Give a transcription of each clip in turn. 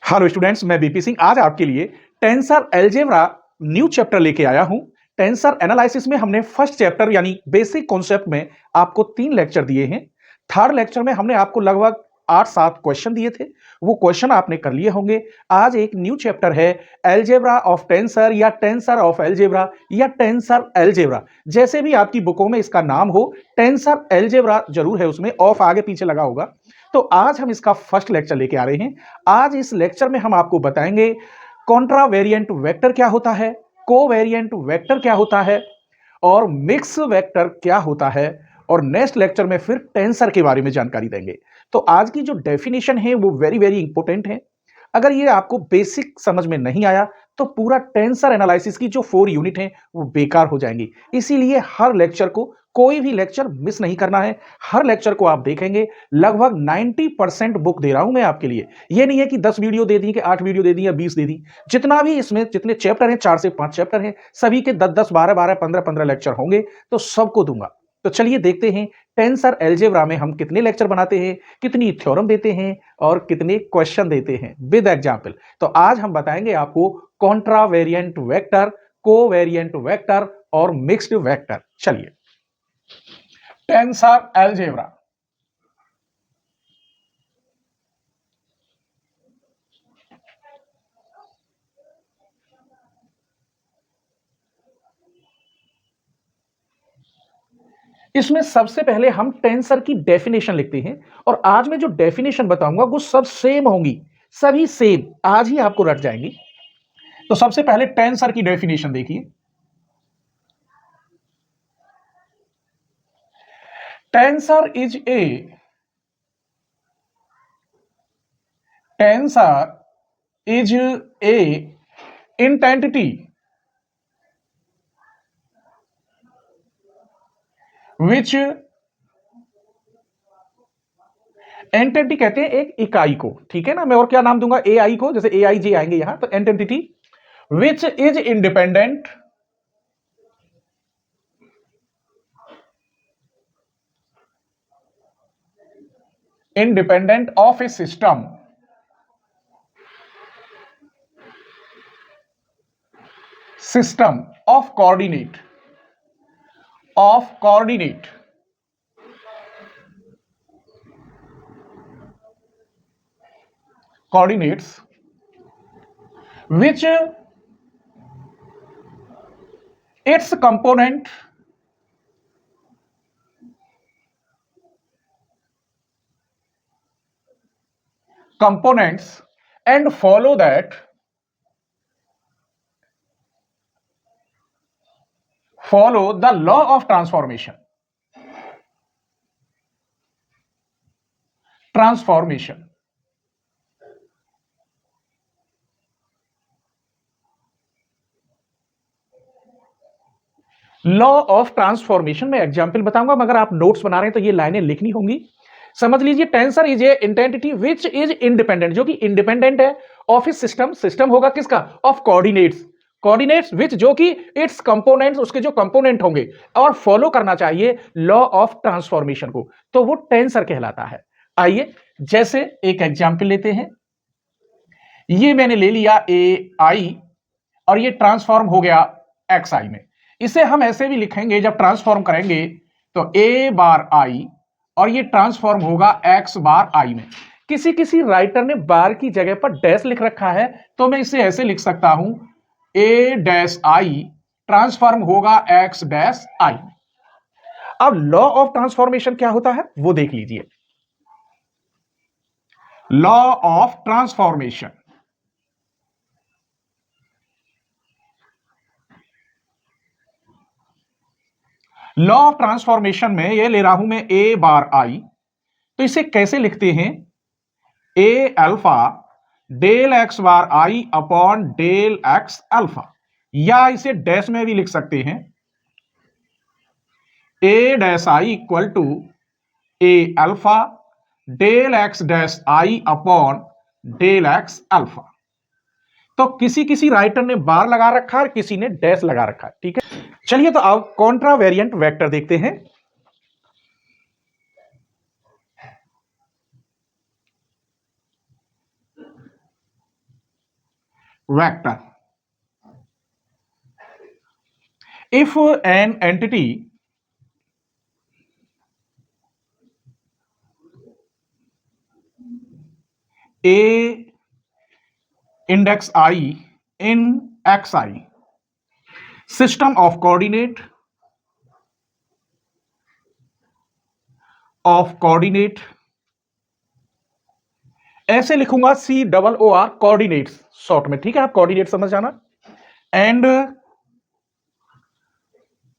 Hello students, मैं BP Singh आज आपके लिए टेंसर अलजेब्रा न्यू चैप्टर लेके आया हूं। टेंसर एनालिसिस में हमने फर्स्ट चैप्टर यानी बेसिक कॉन्सेप्ट में आपको 3 लेक्चर दिए हैं। थर्ड लेक्चर में हमने आपको लगभग 8-7 क्वेश्चन दिए थे, वो क्वेश्चन आपने कर लिए होंगे। आज एक न्यू चैप्टर है अलजेब्रा ऑफ टेंसर या टेंसर ऑफ अलजेब्रा या टेंसर अलजेब्रा, जैसे भी आपकी बुकों में इसका नाम हो, टेंसर अलजेब्रा जरूर है, उसमें ऑफ आगे पीछे लगा होगा। तो आज हम इसका फर्स्ट लेक्चर लेके आ रहे हैं। आज इस लेक्चर में हम आपको बताएंगे कॉन्ट्रावेरिएंट वेक्टर क्या होता है, कोवेरिएंट वेक्टर क्या होता है और मिक्स वेक्टर क्या होता है, और नेक्स्ट लेक्चर में फिर टेंसर के बारे में जानकारी देंगे। तो आज की जो डेफिनेशन है वो वेरी वेरी इंपॉर्टेंट है। अगर ये आपको बेसिक समझ में नहीं आया तो पूरा टेंसर एनालिसिस की जो 4 यूनिट है वो बेकार हो जाएंगी। इसीलिए हर लेक्चर को, कोई भी लेक्चर मिस नहीं करना है। हर लेक्चर को आप देखेंगे। लगभग 90% बुक दे रहा हूं मैं आपके लिए। ये नहीं है कि 10 वीडियो दे दी, कि 8 वीडियो दे दी या 20 दे दी। जितना भी इसमें जितने चैप्टर हैं, 4 से 5 चैप्टर हैं, सभी के 10-10, 12-12, 15-15 लेक्चर होंगे, तो सबको दूंगा। तो चलिए देखते हैं टेंसर अलजेब्रा में हम कितने लेक्चर बनाते हैं, कितनी थ्योरम देते हैं और कितने क्वेश्चन देते हैं विद एग्जाम्पल। तो आज हम बताएंगे आपको कॉन्ट्रावेरिएंट वेक्टर, कोवेरिएंट वेक्टर और मिक्स्ड वेक्टर। चलिए टेंसर अलजेब्रा। इसमें सबसे पहले हम टेंसर की डेफिनेशन लिखते हैं और आज मैं जो डेफिनेशन बताऊंगा वो सब सेम होंगी, सभी सेम, आज ही आपको रट जाएंगी। तो सबसे पहले टेंसर की डेफिनेशन देखिए। Tensor is a tensor is a an entity which, entity कहते हैं एक इकाई को, ठीक है ना। मैं और क्या नाम दूंगा, ए आई को, जैसे ए आई जे आएंगे यहां, तो entity which is independent independent of a system of coordinates which its components and follow the law of transformation law of transformation में एग्जाम्पल बताऊंगा, मगर आप नोट्स बना रहे हैं तो ये लाइनें लिखनी होंगी। समझ लीजिए, tensor is a an entity which is independent, जो कि इंडिपेंडेंट है, ऑफ इस सिस्टम होगा किसका, ऑफ कोऑर्डिनेट्स विच, जो कि इट्स कंपोनेंट्स, उसके जो कंपोनेंट होंगे, और फॉलो करना चाहिए लॉ ऑफ ट्रांसफॉर्मेशन को, तो वो टेंसर कहलाता है। आइए जैसे एक एग्जाम्पल लेते हैं। ये मैंने ले लिया ए आई और ये ट्रांसफॉर्म हो गया एक्स आई में। इसे हम ऐसे भी लिखेंगे, जब ट्रांसफॉर्म करेंगे तो ए बार आई और ये ट्रांसफॉर्म होगा एक्स बार आई में। किसी किसी राइटर ने बार की जगह पर डैश लिख रखा है, तो मैं इसे ऐसे लिख सकता हूं, ए डैश आई ट्रांसफॉर्म होगा एक्स डैश आई। अब लॉ ऑफ ट्रांसफॉर्मेशन क्या होता है वो देख लीजिए। Law of transformation, law of transformation में ये ले रहा हूं मैं ए बार आई, तो इसे कैसे लिखते हैं, A alpha del X bar I upon del X alpha, या इसे डैश में भी लिख सकते हैं, A dash I equal to A alpha del X dash I upon del X alpha. तो किसी किसी राइटर ने बार लगा रखा है और किसी ने डैश लगा रखा है, ठीक है। चलिए तो आप कॉन्ट्रावेरिएंट वेक्टर देखते हैं। vector. If an entity A index I in xi, system of coordinate ऐसे लिखूंगा COOR कोऑर्डिनेट्स शॉर्ट में, ठीक है, आप कोऑर्डिनेट समझ जाना। And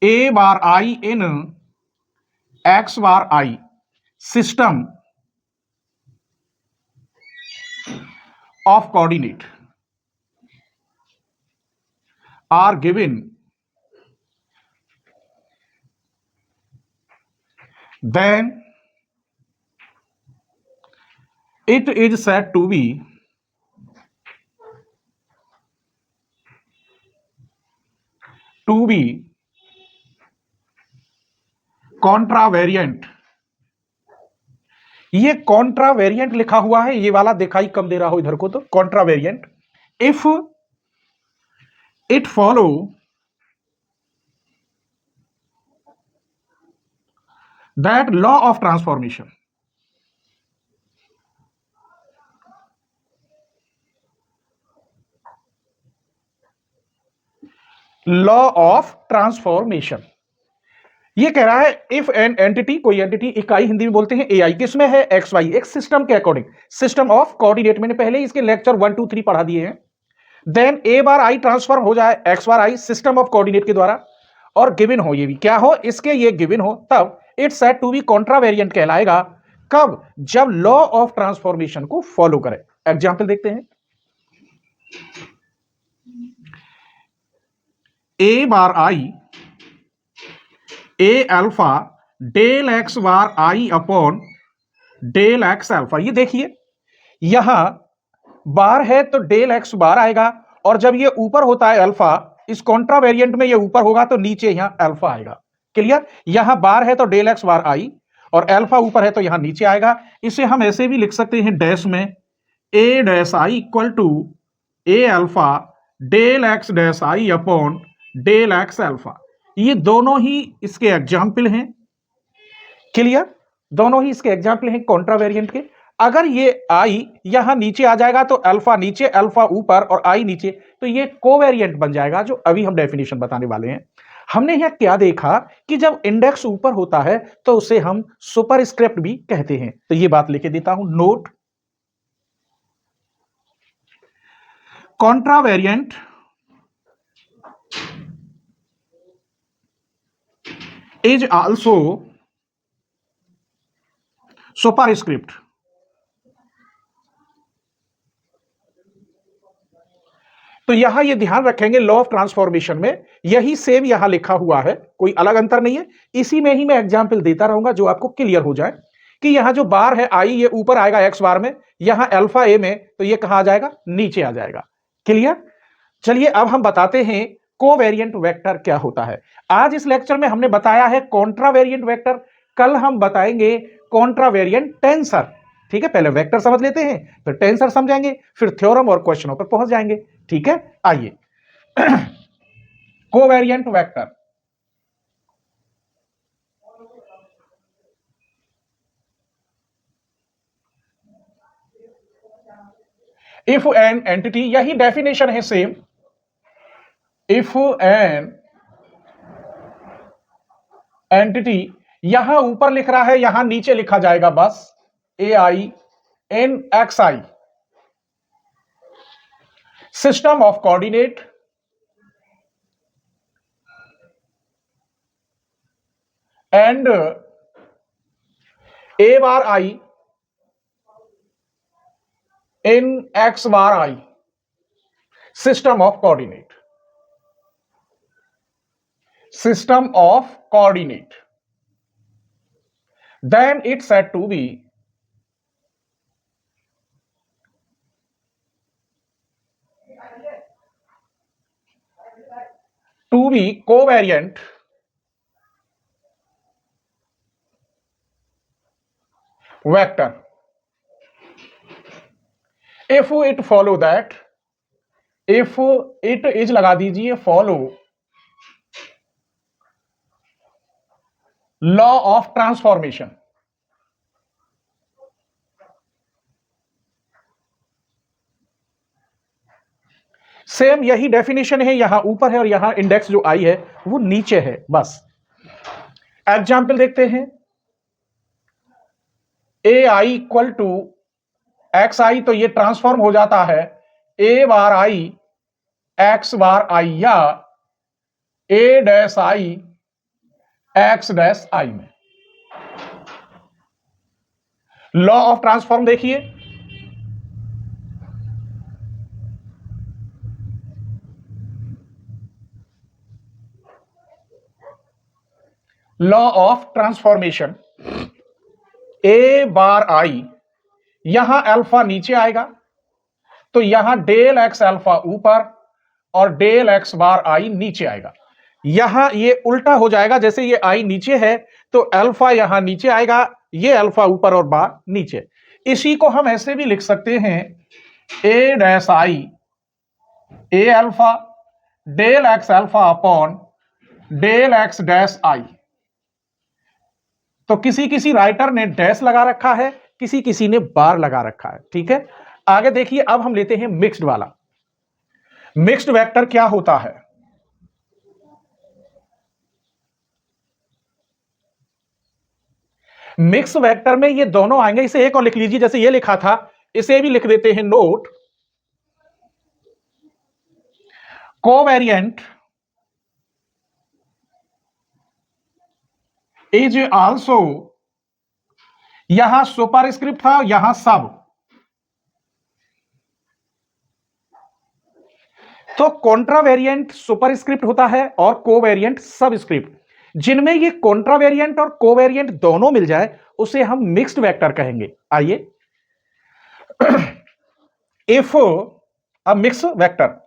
A bar I in X bar I system of coordinate are given, then it is said to be contravariant. ये contravariant लिखा हुआ है, ये वाला दिखाई कम दे रहा हो इधर को, तो contravariant if it follow that law of transformation, law of transformation ये कह रहा है इफ एन एंटिटी, कोई एंटिटी, इकाई हिंदी में बोलते हैं एआई, किसमें है एक्स वाई, एक सिस्टम के अकॉर्डिंग, सिस्टम ऑफ कोऑर्डिनेट, मैंने पहले इसके लेक्चर 1 2 3 पढ़ा दिए हैं। देन ए बार आई ट्रांसफॉर्म हो जाए x bar I system of coordinate के द्वारा, और गिवन हो, ये भी क्या हो, इसके ये गिवन हो, तब इट्स सेड टू बी कॉन्ट्रावेरिएंट कहलाएगा। कब? जब लॉ ऑफ ट्रांसफॉर्मेशन को फॉलो करे। एग्जाम्पल देखते हैं। ए bar I A alpha del X bar I upon del X alpha, ये देखिए यहां बार है तो डेल एक्स बार आएगा, और जब ये ऊपर होता है अल्फा, इस कॉन्ट्रावेरिएंट में ये ऊपर होगा तो नीचे यहां अल्फा आएगा। क्लियर? यहां बार है तो डेल एक्स बार आई, और अल्फा ऊपर है तो यहां नीचे आएगा। इसे हम ऐसे भी लिख सकते हैं डैश में, A dash I equal to A alpha del X dash I upon del X alpha. ये दोनों ही इसके एग्जाम्पल हैं। क्लियर? दोनों ही इसके एग्जाम्पल हैं कॉन्ट्रावेरिएंट के। अगर ये आई यहां नीचे आ जाएगा तो अल्फा नीचे, अल्फा ऊपर और आई नीचे, तो ये कोवेरिएंट बन जाएगा, जो अभी हम डेफिनेशन बताने वाले हैं। हमने यहां क्या देखा कि जब इंडेक्स ऊपर होता है तो उसे हम सुपरस्क्रिप्ट भी कहते हैं। तो ये बात लिखे देता हूं, नोट, कॉन्ट्रावेरिएंट is also superscript। तो यहां ये ध्यान रखेंगे लॉ ऑफ ट्रांसफॉर्मेशन में यही सेम यहां लिखा हुआ है, कोई अलग अंतर नहीं है। इसी में ही मैं एग्जांपल देता रहूंगा जो आपको क्लियर हो जाए कि यहां जो बार है आई, ये ऊपर आएगा एक्स बार में, यहां अल्फा ए में, तो ये कहां आ जाएगा, नीचे आ जाएगा। क्लियर? चलिए अब हम बताते हैं कोवेरिएंट वेक्टर क्या होता है। आज इस लेक्चर में हमने बताया है कॉन्ट्रावेरिएंट वेक्टर, कल हम बताएंगे कॉन्ट्रावेरिएंट टेंसर। ठीक है, पहले वेक्टर समझ लेते हैं, फिर टेंसर समझेंगे, फिर थ्योरम और क्वेश्चनों पर पहुंच जाएंगे। ठीक है, आइए। Covariant vector, if an entity, यही डेफिनेशन है सेम, इफ एन एंटिटी, यहां ऊपर लिख रहा है यहां नीचे लिखा जाएगा बस, A I in X I system of coordinate and A bar I in X bar I system of coordinate, system of coordinate, then it's said to be covariant vector if it follow that if it is लगा दीजिए follow law of transformation. Same यही definition है, यहां ऊपर है और यहां index जो आई है वो नीचे है। बस एग्जाम्पल देखते हैं। ए आई इक्वल टू एक्स आई, तो ये ट्रांसफॉर्म हो जाता है ए bar I x bar I या A dash I X dash I में। लॉ ऑफ ट्रांसफॉर्म देखिए, law of transformation, A bar I, यहां अल्फा नीचे आएगा तो यहां डेल एक्स अल्फा ऊपर और डेल एक्स बार आई नीचे आएगा। यहां ये उल्टा हो जाएगा, जैसे ये आई नीचे है तो अल्फा यहां नीचे आएगा, ये अल्फा ऊपर और बार नीचे। इसी को हम ऐसे भी लिख सकते हैं A dash I A alpha del X alpha upon del X dash I. तो किसी किसी राइटर ने डैश लगा रखा है, किसी किसी ने बार लगा रखा है। ठीक है, आगे देखिए। अब हम लेते हैं मिक्स्ड वाला। मिक्स्ड वेक्टर क्या होता है? मिक्स वेक्टर में ये दोनों आएंगे। इसे एक और लिख लीजिए, जैसे ये लिखा था इसे भी लिख देते हैं। नोट कोवेरिएंट इज आल्सो, यहां सुपरस्क्रिप्ट था यहां सब, तो कॉन्ट्रावेरिएंट सुपरस्क्रिप्ट होता है और कोवेरिएंट सबस्क्रिप्ट। जिनमें ये कॉन्ट्रावेरिएंट और कोवेरिएंट दोनों मिल जाए उसे हम मिक्स्ड वेक्टर कहेंगे। आइए, if a mix vector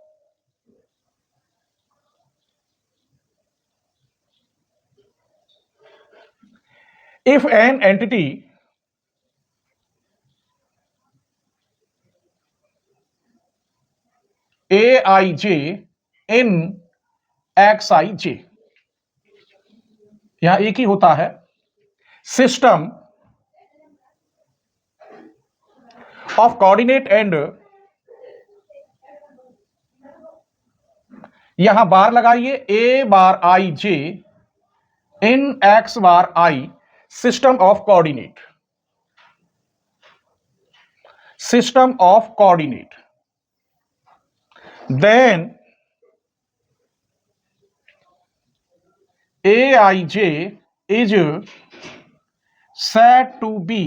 if an entity aij in xij, यहां एक ही होता है, सिस्टम ऑफ कोऑर्डिनेट एंड, यहां बार लगाइए A bar I J in X bar I, system of coordinate, system of coordinate, then aij is said to be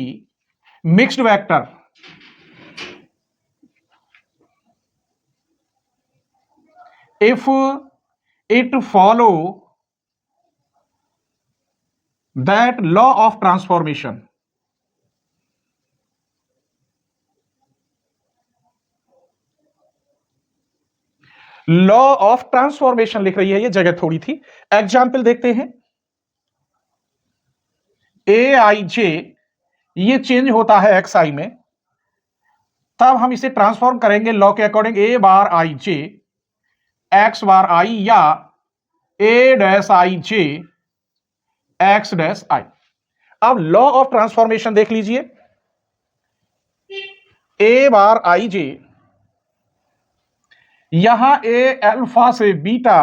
mixed vector if it follow that law of transformation। Law of transformation लिख रही है, ये जगह थोड़ी थी। Example देखते हैं। ए आई जे ये चेंज होता है एक्स आई में, तब हम इसे ट्रांसफॉर्म करेंगे लॉ के according A bar I J x bar I या A dash I J X dash I. अब लॉ ऑफ ट्रांसफॉर्मेशन देख लीजिए। ए बार आई जे, यहां ए अल्फा से बीटा,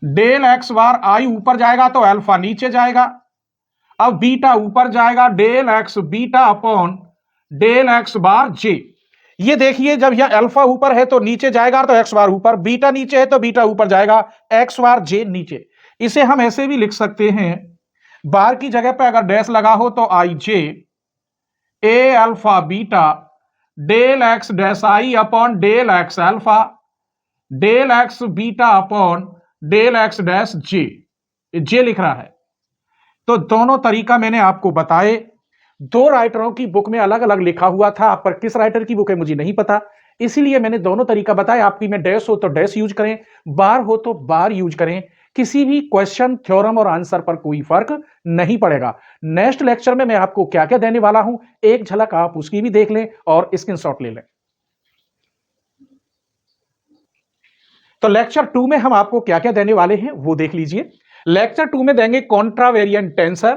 डेल एक्स बार आई ऊपर जाएगा तो अल्फा नीचे जाएगा। अब बीटा ऊपर जाएगा, del X beta upon del X bar J. ये देखिए, जब यह अल्फा ऊपर है तो नीचे जाएगा तो एक्स बार ऊपर, बीटा नीचे है तो बीटा ऊपर जाएगा, एक्स बार जे नीचे। इसे हम ऐसे भी लिख सकते हैं, बार की जगह पे अगर डैश लगा हो तो I J A alpha beta del X dash I upon del X alpha del X beta upon del X dash J. J लिख रहा है। तो दोनों तरीका मैंने आपको बताए। दो राइटरों की बुक में अलग अलग लिखा हुआ था, आप पर किस राइटर की बुक है मुझे नहीं पता, इसीलिए मैंने दोनों तरीका बताया। आपकी में डैश हो तो डैश यूज करें, बार हो तो बार यूज करें। किसी भी क्वेश्चन, थ्योरम और आंसर पर कोई फर्क नहीं पड़ेगा। नेक्स्ट लेक्चर में मैं आपको क्या क्या देने वाला हूं, एक झलक आप उसकी भी देख लें और स्क्रीनशॉट ले लें। तो लेक्चर 2 में हम आपको क्या क्या देने वाले हैं वो देख लीजिए। लेक्चर 2 में देंगे contravariant tensor,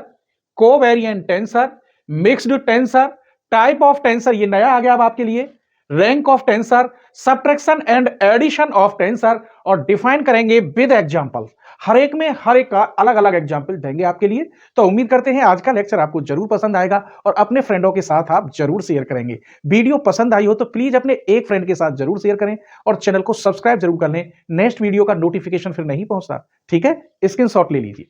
covariant tensor, mixed tensor, type of tensor, ये नया आ गया अब आपके लिए, rank of tensor, subtraction and addition of tensor, और डिफाइन करेंगे विद एग्जांपल। हर एक में हर एक का अलग अलग एग्जांपल देंगे आपके लिए। तो उम्मीद करते हैं आज का लेक्चर आपको जरूर पसंद आएगा और अपने फ्रेंडों के साथ आप जरूर शेयर करेंगे। वीडियो पसंद आई हो तो प्लीज अपने एक फ्रेंड के साथ जरूर शेयर करें और चैनल को सब्सक्राइब जरूर कर लें। नेक्स्ट वीडियो का नोटिफिकेशन फिर नहीं पहुंचता, ठीक है? स्क्रीनशॉट ले लीजिए।